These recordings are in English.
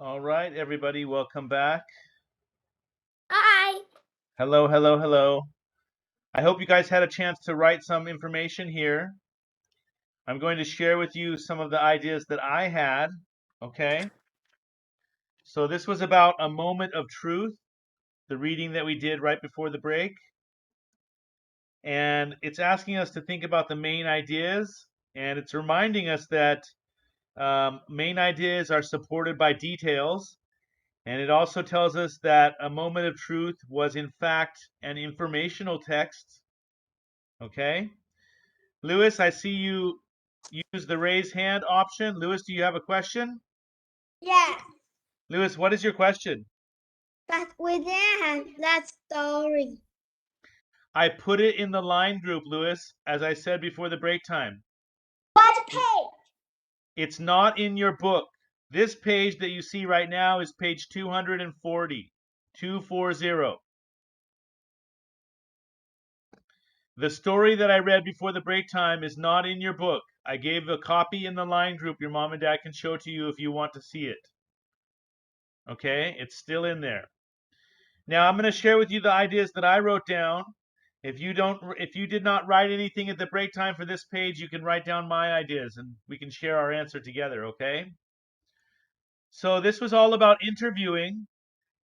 All right, everybody, welcome back. Hi. Hello, hello, hello. I hope you guys had a chance to write some information here. I'm going to share with you some of the ideas that I had, okay? So this was about a moment of truth, the reading that we did right before the break. And it's asking us to think about the main ideas, and it's reminding us that main ideas are supported by details. And it also tells us that a moment of truth was in fact an informational text. Okay. Lewis, I see you use the raise hand option. Lewis, do you have a question? Yeah. Lewis, what is your question? But we didn't have that story. I put it in the line group, Lewis, as I said before the break time. What page? It's not in your book. This page that you see right now is page 240. 240. The story that I read before the break time is not in your book. I gave a copy in the line group your mom and dad can show to you if you want to see it. Okay? It's still in there. Now I'm going to share with you the ideas that I wrote down. If you did not write anything at the break time for this page, you can write down my ideas and we can share our answer together, okay? So this was all about interviewing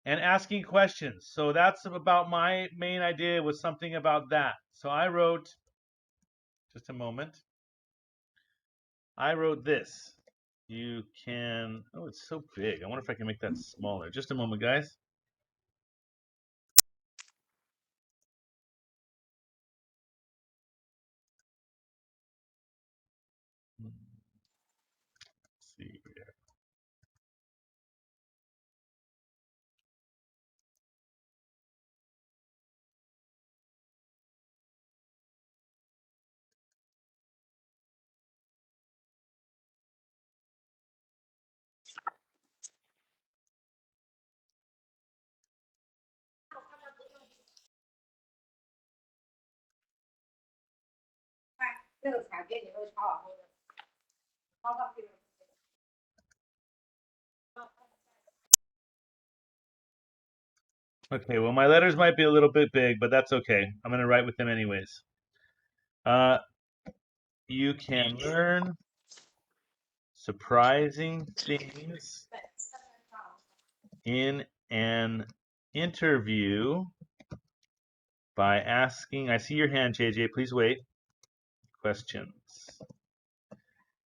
and asking questions. So that's about my main idea, was something about that. So I wrote, just a moment. I wrote this. You can, oh, it's so big. I wonder if I can make that smaller. Just a moment, guys. Let's see here. Okay, well, my letters might be a little bit big, but that's okay. I'm going to write with them anyways. You can learn surprising things in an interview by asking, I see your hand, JJ. Please wait. Questions.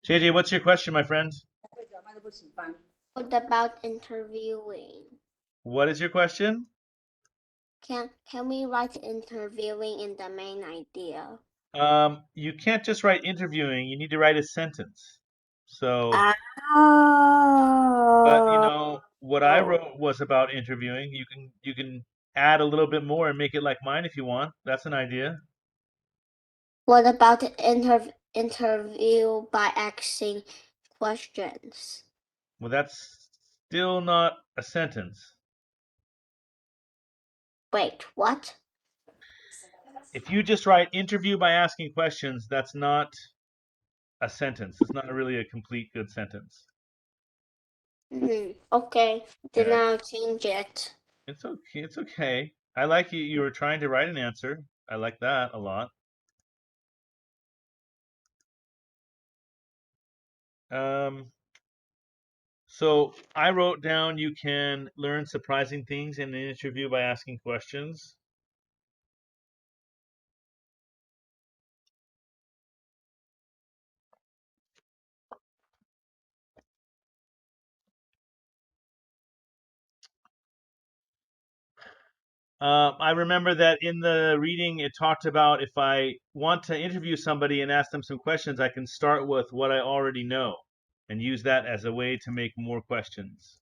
JJ, what's your question, my friend? What about interviewing? What is your question? Can we write interviewing in the main idea? You can't just write interviewing. You need to write a sentence. So, but you Oh. know, what I wrote was about interviewing. You can add a little bit more and make it like mine if you want. That's an idea. What about interview by asking questions? Well, that's still not a sentence. Wait, what? If you just write interview by asking questions, that's not a sentence. It's not really a complete good sentence. Okay, then Yeah, I'll change it. it's okay. It's okay. I like you. You were trying to write an answer. I like that a lot. Um, so I wrote down you can learn surprising things in an interview by asking questions. I remember that in the reading it talked about if I want to interview somebody and ask them some questions, I can start with what I already know and use that as a way to make more questions.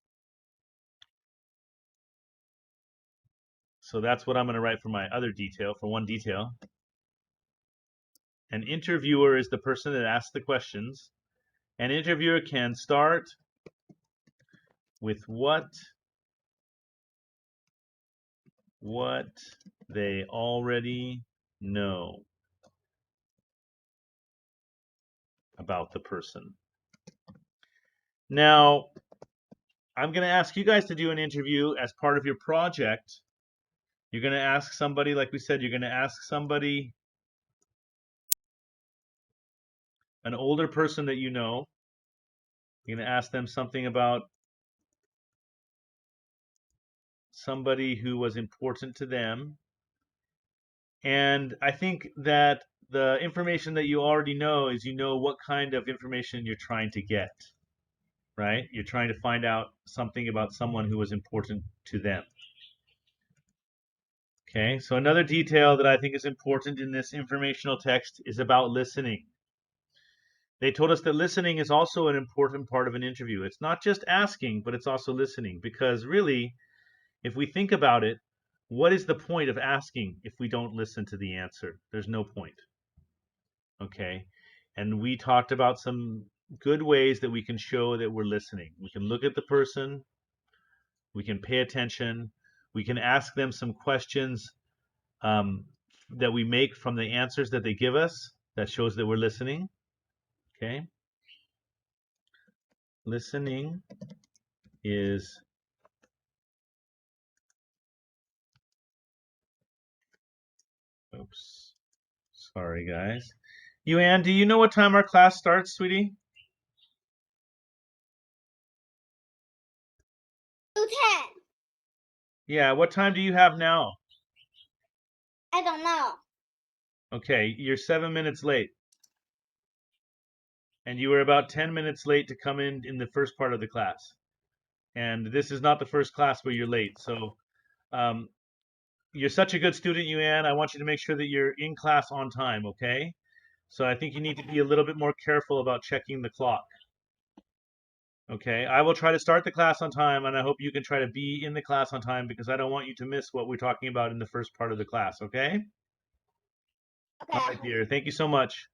So that's what I'm going to write for my other detail, for one detail. An interviewer is the person that asks the questions. An interviewer can start with what they already know about the person. Now, I'm going to ask you guys to do an interview as part of your project. You're going to ask somebody, like we said, you're going to ask somebody, an older person that you know. You're going to ask them something about somebody who was important to them. And I think that the information that you already know is you know what kind of information you're trying to get, right? You're trying to find out something about someone who was important to them. Okay, so another detail that I think is important in this informational text is about listening. They told us that listening is also an important part of an interview. It's not just asking, but it's also listening. Because really, if we think about it, what is the point of asking if we don't listen to the answer? There's no point. Okay, and we talked about some good ways that we can show that we're listening. We can look at the person, we can pay attention, we can ask them some questions that we make from the answers that they give us that shows that we're listening. Okay, listening is oops, sorry guys. Yuan, do you know what time our class starts, sweetie? 2:10. Yeah, what time do you have now? I don't know. Okay, you're 7 minutes late. And you were about 10 minutes late to come in the first part of the class. And this is not the first class where you're late. So um, you're such a good student, Yuan. I want you to make sure that you're in class on time, okay? So I think you need to be a little bit more careful about checking the clock. Okay, I will try to start the class on time, and I hope you can try to be in the class on time because I don't want you to miss what we're talking about in the first part of the class, okay? Okay. All right, dear. Thank you so much.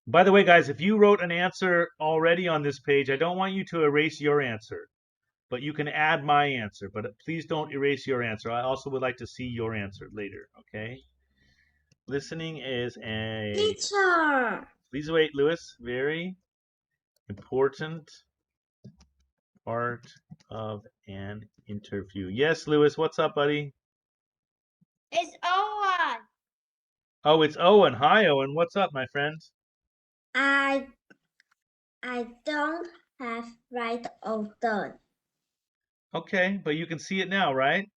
By the way, guys, if you wrote an answer already on this page, I don't want you to erase your answer, but you can add my answer. But please don't erase your answer. I also would like to see your answer later, okay? Listening is a... Teacher. Please wait, Lewis. Very important part of an interview. Yes, Lewis, what's up, buddy? It's Owen. Oh, it's Owen. Hi, Owen. What's up, my friend? I don't have right of done. Okay, but you can see it now, right?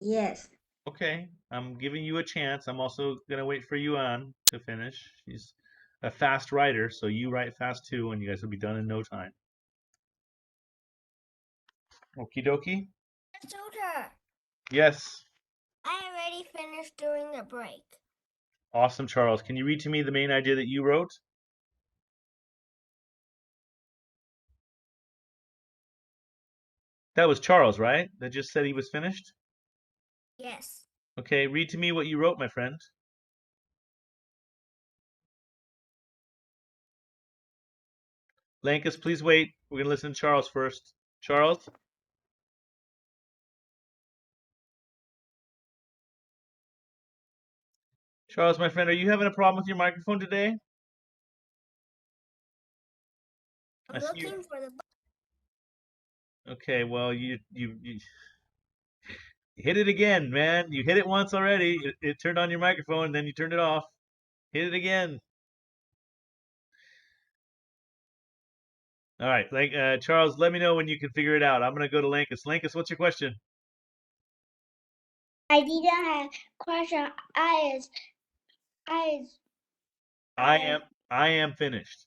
Yes. Okay, I'm giving you a chance. I'm also gonna wait for Yuan to finish. She's a fast writer, so you write fast too, and you guys will be done in no time. Okie dokie. Tutor, Yes. I already finished during the break. Awesome, Charles. Can you read to me the main idea that you wrote? That was Charles, right? That just said he was finished? Yes. Okay, read to me what you wrote, my friend. Lankus, please wait. We're gonna listen to Charles first. Charles? Charles, my friend, are you having a problem with your microphone today? I'm looking for the. Okay, well, you hit it again, man. You hit it once already. It turned on your microphone, then you turned it off. Hit it again. All right, Charles, let me know when you can figure it out. I'm gonna go to Lankus. Lankus, what's your question? I didn't have question. I I am finished.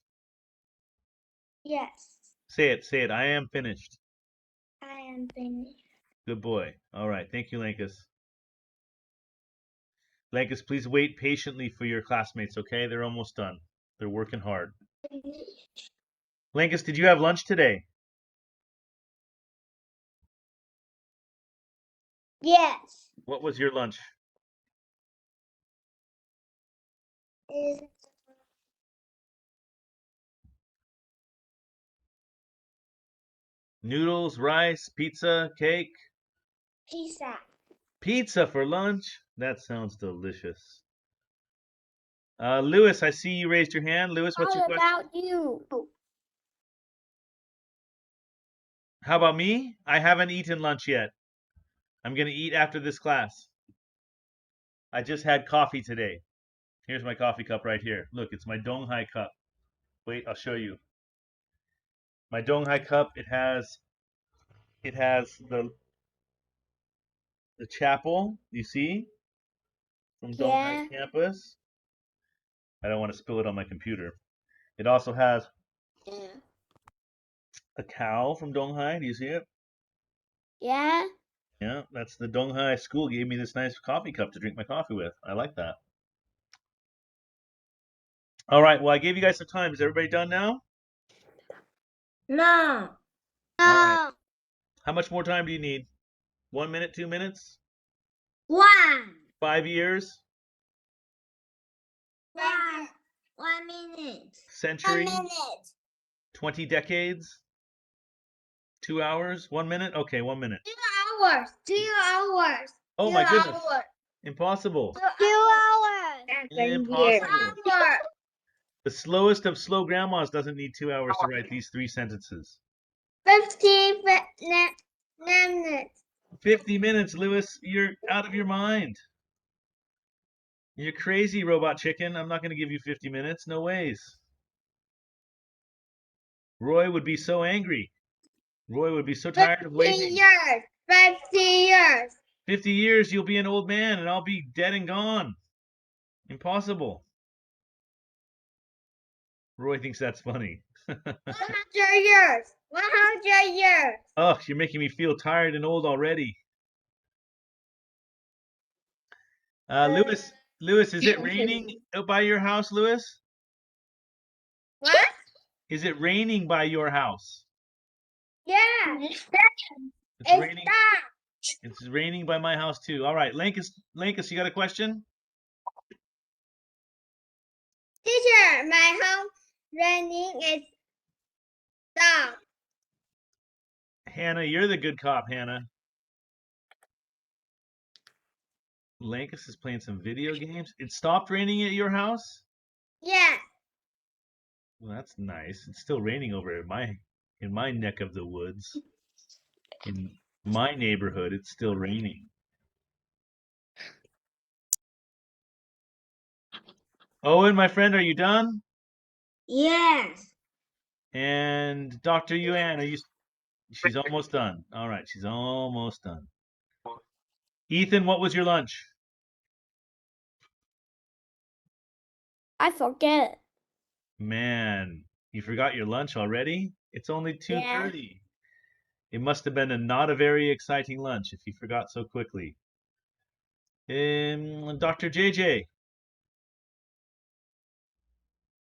yes. Say it, say it. I am finished. I am finished. Good boy. All right, thank you, Lankus. Lankus, please wait patiently for your classmates, okay? They're almost done. They're working hard. Lankus, did you have lunch today? Yes. What was your lunch? Is Noodles, rice, pizza, cake? pizza. Pizza for lunch? That sounds delicious. Lewis, I see you raised your hand. Lewis, what's your question? How about you? How about me? I haven't eaten lunch yet. I'm going to eat after this class. I just had coffee today. Here's my coffee cup right here. Look, it's my Donghai cup. Wait, I'll show you. My Donghai cup, it has the chapel, you see, from Donghai Yeah. campus. I don't want to spill it on my computer. It also has Yeah. a cow from Donghai. Do you see it? Yeah. Yeah, that's the Donghai school gave me this nice coffee cup to drink my coffee with. I like that. All right, well, I gave you guys some time. Is everybody done now? No. All right. No. How much more time do you need? 1 minute, 2 minutes? 1. 5 years? 1 minute. Century? 1 minute. 20 decades? 2 hours? 1 minute? Okay, 1 minute. 2 hours. 2 hours. Oh 2 my goodness. hours. Impossible. 2 hours. Impossible. Hour. The slowest of slow grandmas doesn't need 2 hours to write these 3 sentences. 15 minutes. 50 minutes, Lewis. You're out of your mind. You're crazy, robot chicken. I'm not going to give you 50 minutes. No ways. Roy would be so angry. Roy would be so tired of 50 waiting. years. 50 years. 50 years, you'll be an old man, and I'll be dead and gone. Impossible. Roy thinks that's funny. 100 years. 100 years. Oh, you're making me feel tired and old already. Lewis, is it raining out by your house, Lewis? What? Is it raining by your house? Yeah. It's It's raining. that. It's raining by my house too. All right, Lankus, you got a question? Teacher, my house raining is stop. Hannah, you're the good cop, Hannah. Lankus is playing some video games. It stopped raining at your house? Yeah. Well, that's nice. It's still raining over in my neck of the woods. In my neighborhood, it's still raining. Owen, my friend, are you done? Yes. And Dr. Yuan, she's almost done. All right, she's almost done. Ethan, what was your lunch? I forget. Man, you forgot your lunch already? It's only 2:30. It must have been not a very exciting lunch if you forgot so quickly. Dr. JJ.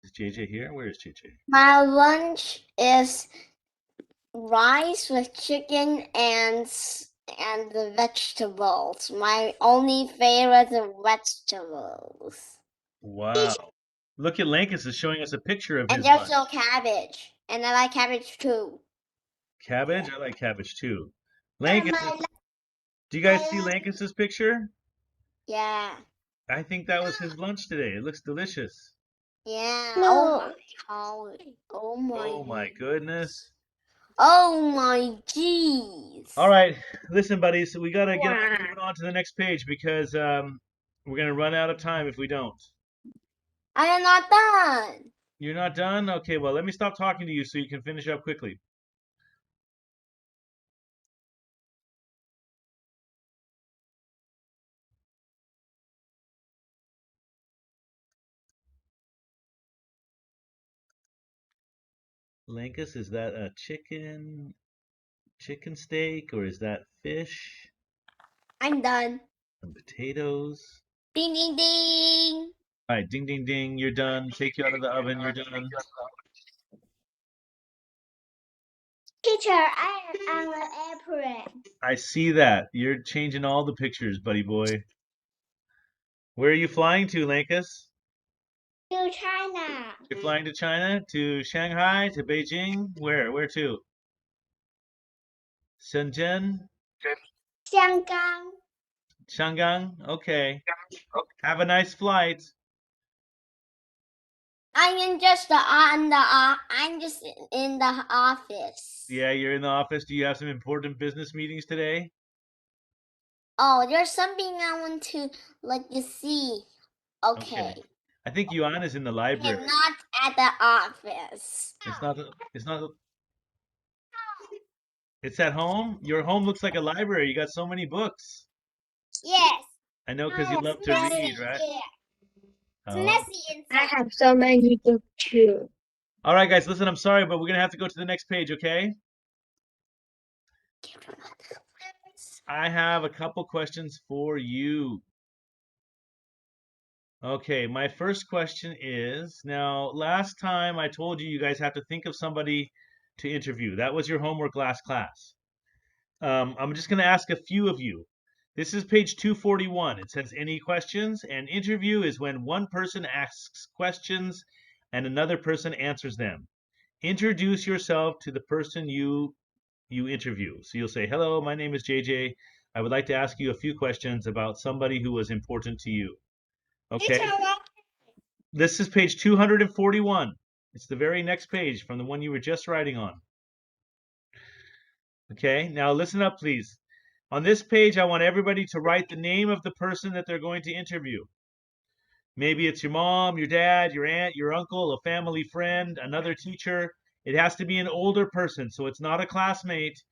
Is JJ here? Where is JJ? My lunch is rice with chicken and the vegetables. My only favorite is vegetables. Wow. Look at Lankus is showing us a picture of And his there's lunch. no cabbage. And I like cabbage too. Cabbage? I like cabbage too. Lankus, do you guys see Lankus's picture? Yeah. I think that was his lunch today. It looks delicious. Yeah. No. Oh my Goodness. Oh my jeez. All right, listen, buddies. We gotta get moving on to the next page because we're gonna run out of time if we don't. I am not done. You're not done? Okay, well, let me stop talking to you so you can finish up quickly. Lankus, is that a chicken steak, or is that fish? I'm done. Some potatoes. Ding ding ding. All right, ding, ding, ding. You're done. Take you out of the oven. You're done. Teacher, I am an apron. I see that. You're changing all the pictures, buddy boy. Where are you flying to, Lankus? To China. You're flying to China, to Shanghai, to Beijing. Where? Where to? Shenzhen? Xianggang. Shangang? Okay. Have a nice flight. I'm just I'm just in the office. Yeah, you're in the office. Do you have some important business meetings today? Oh, there's something I want to let you see. Okay. I think Yuan is in the library. I'm not at the office. It's not. It's not. It's at home. Your home looks like a library. You got so many books. Yes. I know because you love to read, right? Yeah. It's Oh. messy I inside. have so many books too. All right, guys. Listen, I'm sorry, but we're gonna have to go to the next page. Okay. I have a couple questions for you. Okay, my first question is, now last time I told you guys have to think of somebody to interview. That was your homework last class. I'm just going to ask a few of you. This is page 241. It says any questions, and interview is when one person asks questions and another person answers them. Introduce yourself to the person you interview. So you'll say, "Hello, my name is JJ. I would like to ask you a few questions about somebody who was important to you." Okay? This is page 241. It's the very next page from the one you were just writing on. Okay, now listen up, please. On this page, I want everybody to write the name of the person that they're going to interview. Maybe it's your mom, your dad, your aunt, your uncle, a family friend, another teacher. It has to be an older person, so it's not a classmate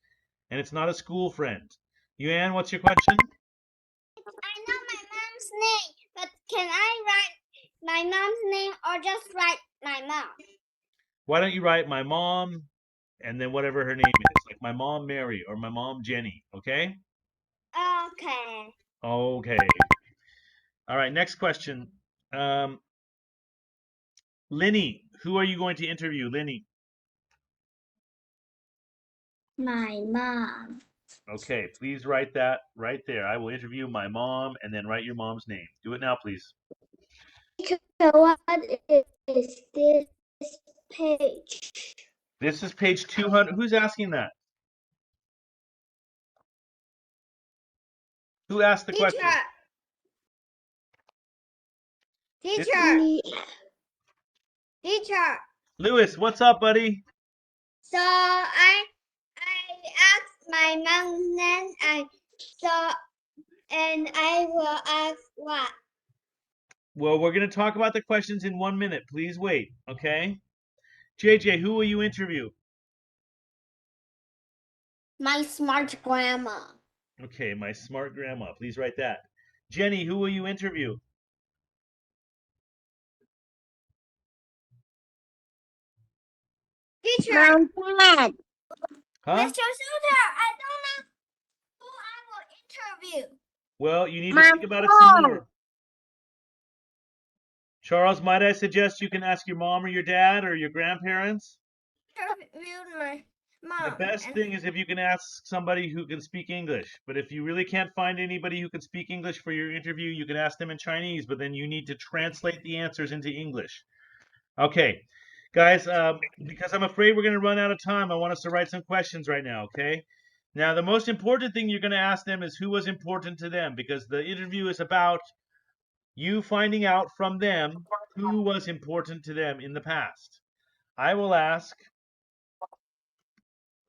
and it's not a school friend. Yuan, what's your question? I know my mom's name, but can I write my mom's name or just write my mom? Why don't you write my mom and then whatever her name is, like my mom Mary or my mom Jenny, okay? Okay. Okay. All right, next question. Linny, who are you going to interview? Linny. My mom. Okay, please write that right there. I will interview my mom and then write your mom's name. Do it now, please. So what is this page? This is page 200. Who's asking that? Who asked the question? This is Teacher. Lewis. What's up, buddy? So I asked my mom's name and I will ask what? Well, we're going to talk about the questions in 1 minute. Please wait, okay? JJ, who will you interview? My smart grandma. Okay, my smart grandma. Please write that. Jenny, who will you interview? Teacher. My dad. Huh? Mr. Suter, I don't know who I will interview. Well, you need to My think about it some mom. more. Charles, might I suggest you can ask your mom or your dad or your grandparents? Interviewed my mom. The best thing is if you can ask somebody who can speak English. But if you really can't find anybody who can speak English for your interview, you can ask them in Chinese, but then you need to translate the answers into English. Okay, guys, because I'm afraid we're going to run out of time, I want us to write some questions right now, okay? Now, the most important thing you're going to ask them is who was important to them, because the interview is about you finding out from them who was important to them in the past. I will ask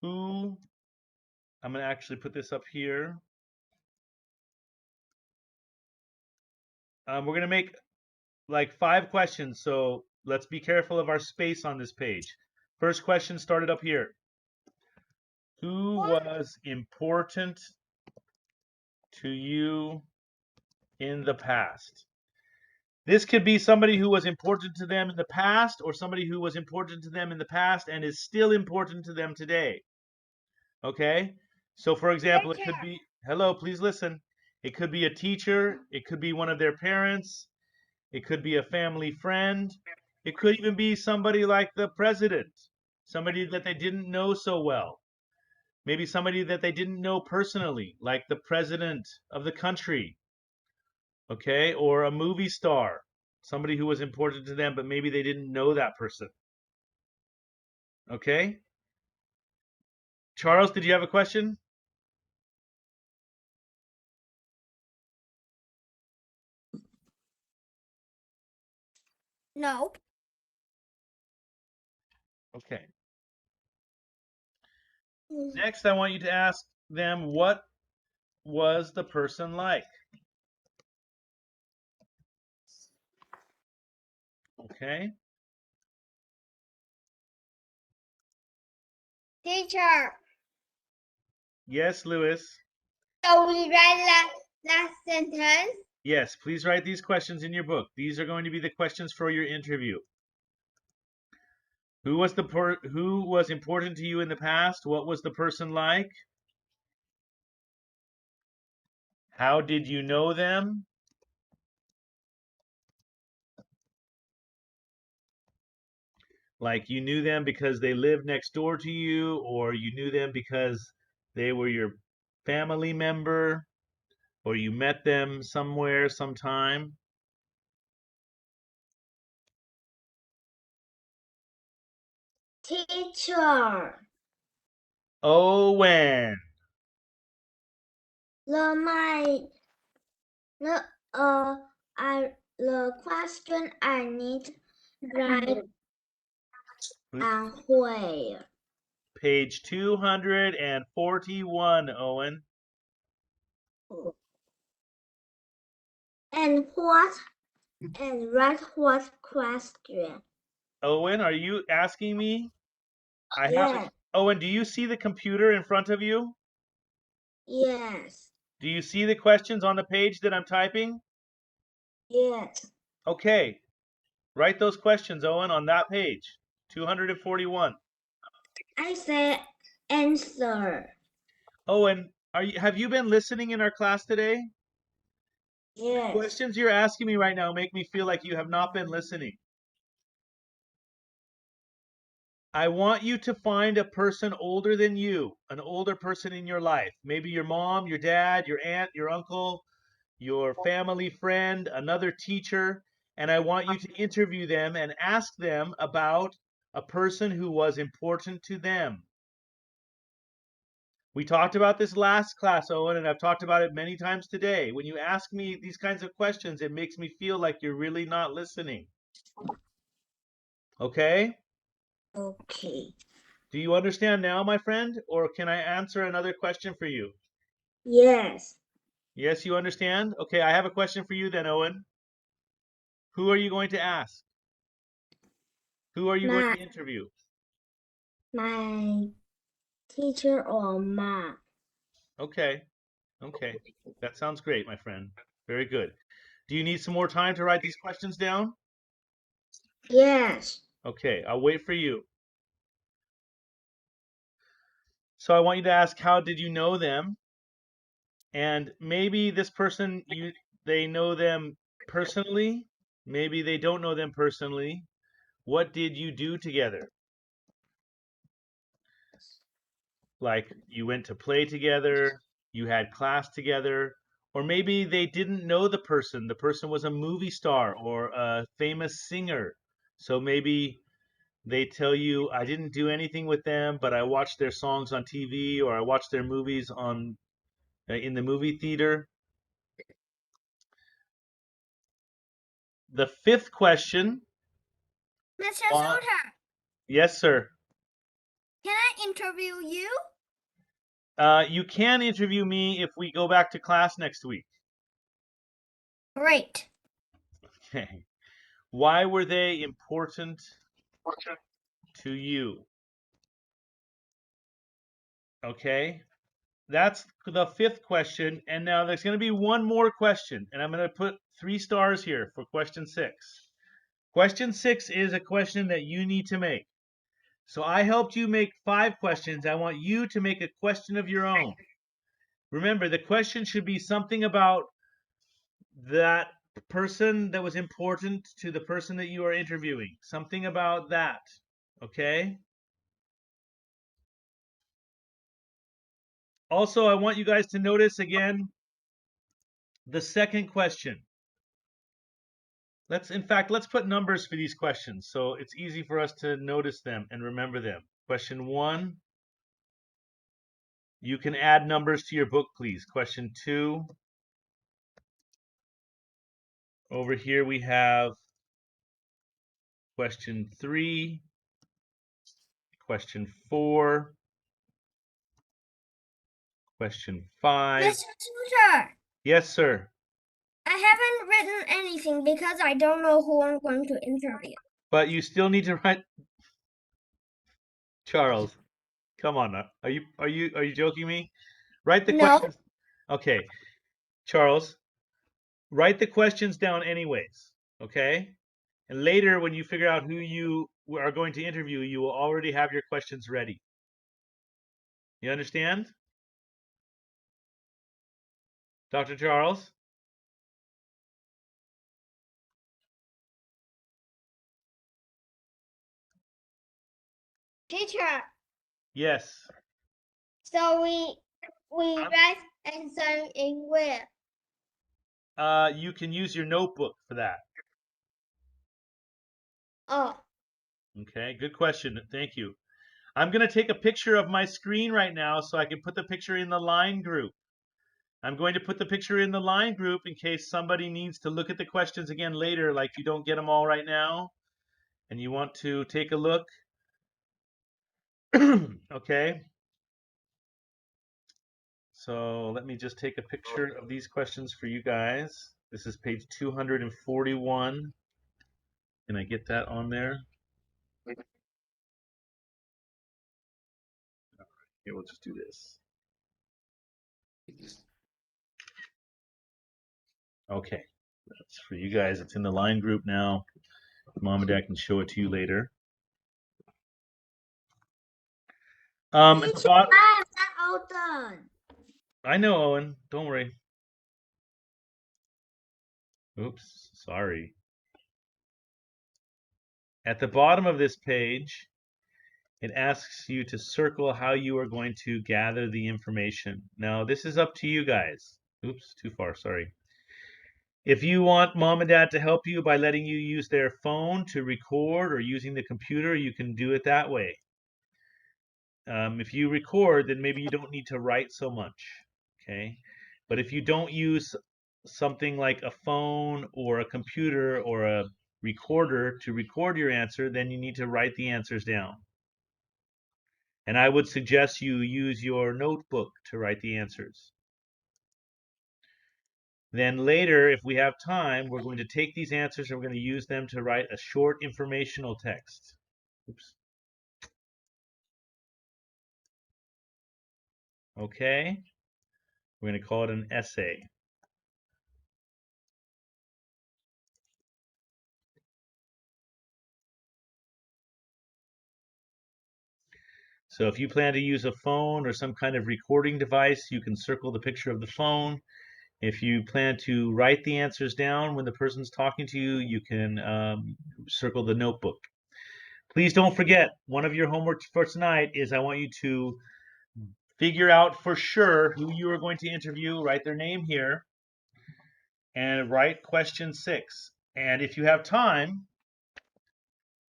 who, I'm going to actually put this up here. We're going to make like 5 questions, so let's be careful of our space on this page. First question started up here. Who was important to you in the past? This could be somebody who was important to them in the past or somebody who was important to them in the past and is still important to them today. Okay? So for example, it could be, hello, please listen. It could be a teacher, it could be one of their parents, it could be a family friend, it could even be somebody like the president, somebody that they didn't know so well. Maybe somebody that they didn't know personally, like the president of the country, okay? Or a movie star, somebody who was important to them, but maybe they didn't know that person. Okay? Charles, did you have a question? No. Okay. Next, I want you to ask them, what was the person like? Okay. Teacher, Yes, Lewis. so we write last sentence. Yes, please write these questions in your book. These are going to be the questions for your interview. Who was important to you in the past? What was the person like? How did you know them? Like you knew them because they lived next door to you, or you knew them because they were your family member, or you met them somewhere, sometime. Teacher, Owen. the the question I need write and where. Page 241, Owen. And write what question? Owen, are you asking me? I haven't. Yes, Owen, do you see the computer in front of you? yes, Do you see the questions on the page that I'm typing? yes. Okay. Write those questions, Owen, on that page. 241. I say answer. Owen, have you been listening in our class today? Yes. Questions you're asking me right now make me feel like you have not been listening. I want you to find a person older than you, an older person in your life. Maybe your mom, your dad, your aunt, your uncle, your family friend, another teacher, and I want you to interview them and ask them about a person who was important to them. We talked about this last class, Owen, and I've talked about it many times today. When you ask me these kinds of questions, it makes me feel like you're really not listening. Okay? Okay. Do you understand now, my friend? Or can I answer another question for you? Yes. Yes, you understand? Okay, I have a question for you then, Owen. Who are you going to ask? Who are you going My to interview? my teacher or mom. Okay. Okay. That sounds great, my friend. Very good. Do you need some more time to write these questions down? Yes. Okay, I'll wait for you. So I want you to ask, how did you know them? And maybe this person, they know them personally. Maybe they don't know them personally. What did you do together? Like you went to play together, you had class together, or maybe they didn't know the person. The person was a movie star or a famous singer. So maybe they tell you, I didn't do anything with them, but I watched their songs on TV or I watched their movies on in the movie theater. The fifth question. Mr. Uh, Suter, yes, sir. can I interview you? You can interview me if we go back to class next week. Great. Okay. Why were they important to you? Okay. That's the fifth question. And now there's going to be one more question. And I'm going to put 3 stars here for question 6. Question 6 is a question that you need to make. So I helped you make 5 questions. I want you to make a question of your own. Remember, the question should be something about that person that was important to the person that you are interviewing. Something about that. Okay? Also, I want you guys to notice again the second question. Let's put numbers for these questions so it's easy for us to notice them and remember them. Question 1, you can add numbers to your book, please. Question 2, over here we have question 3, Question 4. Question 5. Mr. Tutor, Yes, sir. I haven't written anything because I don't know who I'm going to interview. But you still need to write. Charles, come on now. Are you joking me? Write the No. questions. Okay, Charles, write the questions down anyways. Okay, and later when you figure out who you are going to interview, you will already have your questions ready. You understand, Dr. Charles? Teacher, Yes. so we write answer in where? You can use your notebook for that. Oh, Okay, good question. Thank you. I'm going to take a picture of my screen right now so I can put the picture in the line group. I'm going to put the picture in the line group in case somebody needs to look at the questions again later, like you don't get them all right now and you want to take a look. Okay. So let me just take a picture of these questions for you guys. This is page 241. Can I get that on there? Here, we'll just do this. Okay, that's for you guys. It's in the line group now. Mom and Dad can show it to you later. At the Teacher, bottom, I am not all done. I know, Owen. Don't worry. Oops, sorry. At the bottom of this page, it asks you to circle how you are going to gather the information. Now, this is up to you guys. Oops, too far, sorry. If you want Mom and Dad to help you by letting you use their phone to record or using the computer, you can do it that way. If you record, then maybe you don't need to write so much, okay? But if you don't use something like a phone or a computer or a recorder to record your answer, then you need to write the answers down. And I would suggest you use your notebook to write the answers. Then later, if we have time, we're going to take these answers and we're going to use them to write a short informational text. Oops. Okay? We're going to call it an essay. So if you plan to use a phone or some kind of recording device, you can circle the picture of the phone. If you plan to write the answers down when the person's talking to you, you can circle the notebook. Please don't forget, one of your homework for tonight is I want you to figure out for sure who you are going to interview, write their name here, and write question 6. And if you have time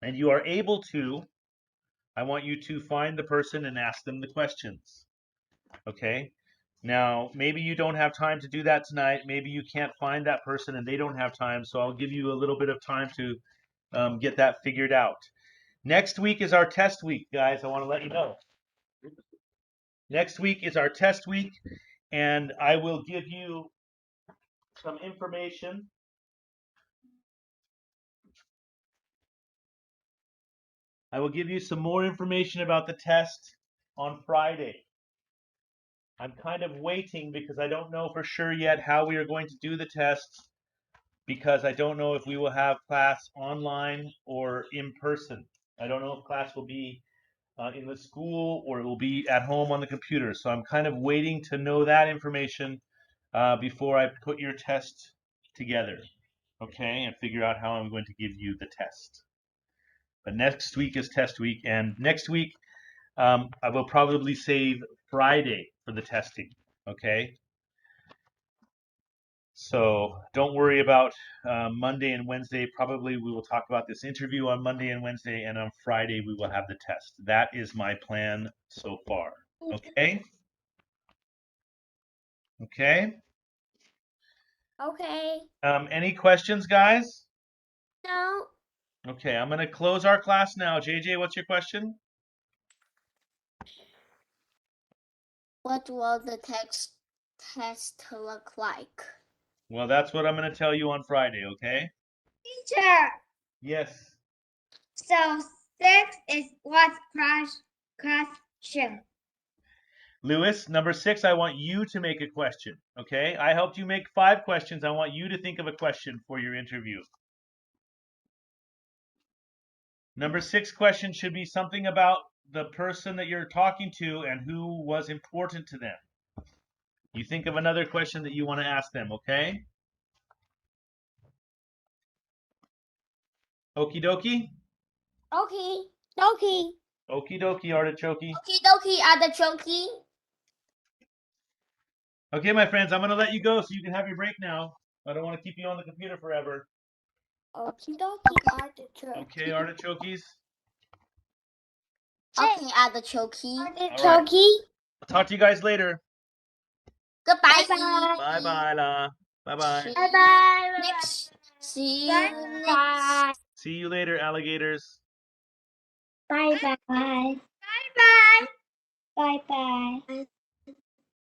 and you are able to, I want you to find the person and ask them the questions. Okay? Now, maybe you don't have time to do that tonight. Maybe you can't find that person and they don't have time. So I'll give you a little bit of time to get that figured out. Next week is our test week, guys. I want to let you know. Next week is our test week, and I will give you some information. I will give you some more information about the test on Friday. I'm kind of waiting because I don't know for sure yet how we are going to do the tests, because I don't know if we will have class online or in person. I don't know if class will be in the school or it will be at home on the computer. So I'm kind of waiting to know that information before I put your test together, okay, and figure out how I'm going to give you the test. But next week is test week, and next week I will probably save Friday for the testing, okay? So don't worry about Monday and Wednesday. Probably we will talk about this interview on Monday and Wednesday, and on Friday we will have the test. That is my plan so far. Okay? Okay? Okay. Any questions, guys? No. Okay, I'm going to close our class now. JJ, what's your question? What will the test look like? Well, that's what I'm going to tell you on Friday, okay? Teacher, Yes. so 6 is what question? Lewis, number 6, I want you to make a question, okay? I helped you make 5 questions. I want you to think of a question for your interview. Number 6 question should be something about the person that you're talking to and who was important to them. You think of another question that you want to ask them, okay? Okie dokie? Okay. Dokie. Okie dokie, artichokey. Okie dokie, artichoke. Okay, my friends, I'm going to let you go so you can have your break now. I don't want to keep you on the computer forever. Okie dokie, artichoke. Okay, artichokes? Okay, artichoke. Artichoke. I'll talk to you guys later. Goodbye. Bye-bye, la. Bye-bye. Bye-bye. Next. See you Bye. next. See you later, alligators. Bye-bye. Bye-bye. Bye-bye.